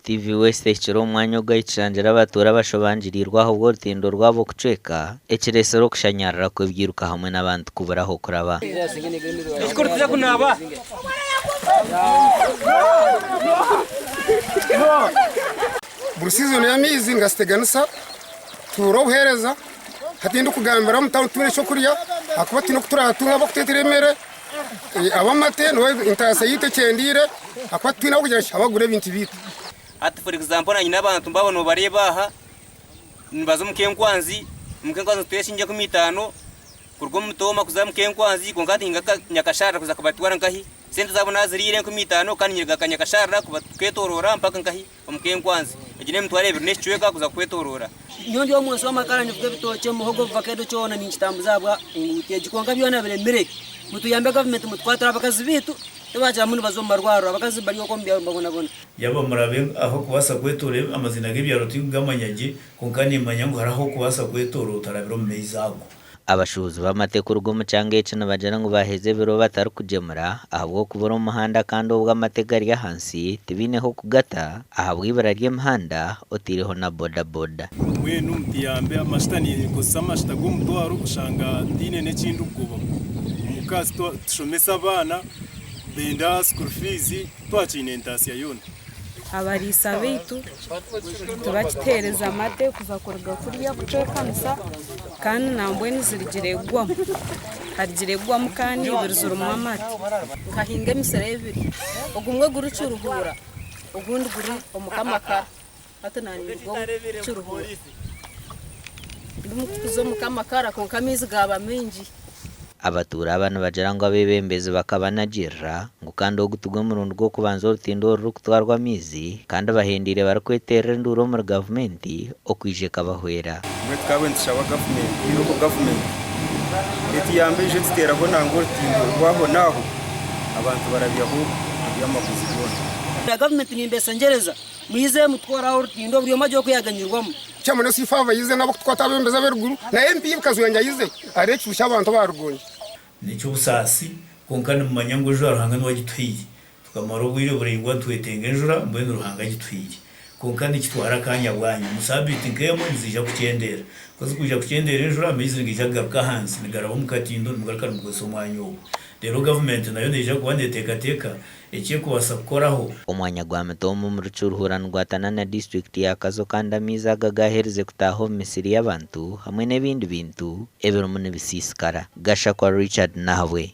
TV West ekiro umwanya ugayicangira abatura bashobangirirwaho ubwo rutindo rwabo kucweka ekiresero kushanyarira kwebyiruka hamwe n'abantu kuburaho kuraba Burusizo ya mizi ngasteganisa turohereza hatinda kugambira mutaho tumwe cyo kurya akubati no kuturatunga bakuteteremere abamate no intasa yite cyendire akubati no kugira abagure bintu bito ati for example na nyina abantu mbabona bareba aha nibazo mukenkwanzi tuyeshinje ku 5 kurwo mutoma kuzamukenkwanzi kongati nyakashara kuza kubatwara nkahi sente zabona zirire ku 5 kandi nyirga kanyakashara kubatwetorora mpaka nkahi omukenkwanzi egine mutware biro neshweka kuza kwetorora nyondi wa mwese w'amakara nivuga bitoke muhogo vakedo cyona ninchitambu zabwa uteje konga byona biremere mutuyambe government mutwatara bakazi bitu tubajya muri bazomba rwaro abakazi bari ko mbya mbagona bona yaba murabe aho kubasa kwetore amazina g'ibyaro tingamanyage konkani manyango haraho kubasa kwetoro utarabiro meizago abashuzi b'amateka urwo mucange cyo nabajana ngo baheze biro batari kugemura ahabwo kubura umuhanda kandi ubwo amateka ari hansi tibineho kugata ahabwo ibara ry'imihanda otiriho na boda boda we numtiyambe amashitani gusama shitago mutwaro kushanga dine n'ikindi ubwo umukazi tushomesa abana benda school fees twacine intasi yone abarisa bitu tubakitereza amate kuzakorga kuriya kutekanisa kandi nambwe nizirigiregwamo harigiregwamo kandi birizura umwamati kahinga miserebiri ogumwe guru curuhura ugundi guri omukamakara atananirwa curuhura ndumukuzo mukamakara konkamizi gaba menji abatura abana bajara ngo abebembeze bakabanagira ngo kandi ogutugwa murundo rwo kubanza urutindo rukutwarwa mizi kandi abahendire barakweterera nduro mu government okwije kabahwera mwe twabendisha wa government yuko government eti yambeje titera ko nango urutindo rwaho naho abantu barabiyaho yamakuzi bose ya government ni mbese ngereza muyize mutwara urutindo buri majo kuyaganyirwamo cyamone sifava yize nabo twatabembeza beruguru na MP bikazuyanja yize areki ushabantu barugonye nicyo busasi konkani mu manyango jo ruhanga no gitwiye tukamaro bwire burengwa twetenge njura mbene ruhanga gitwiye konkani kitwara kanya bwanya musabiti nkemo nizija kucyendera kozi kuja kucyendera njura mizi ngijaga bwa hansi nigarabo mukatindo mugaraka mugoso mwanyo rero government nayo neje kubandetekateka ekiye kubasa gukoraho umwanya gwa metomo mu rucuruhurano rwatana na district ya Kazo kandamiza gagahereze kutaho misiri y'abantu hamwe n'ibindi bintu ebero mu nebisiskara gasha kwa Richard nawe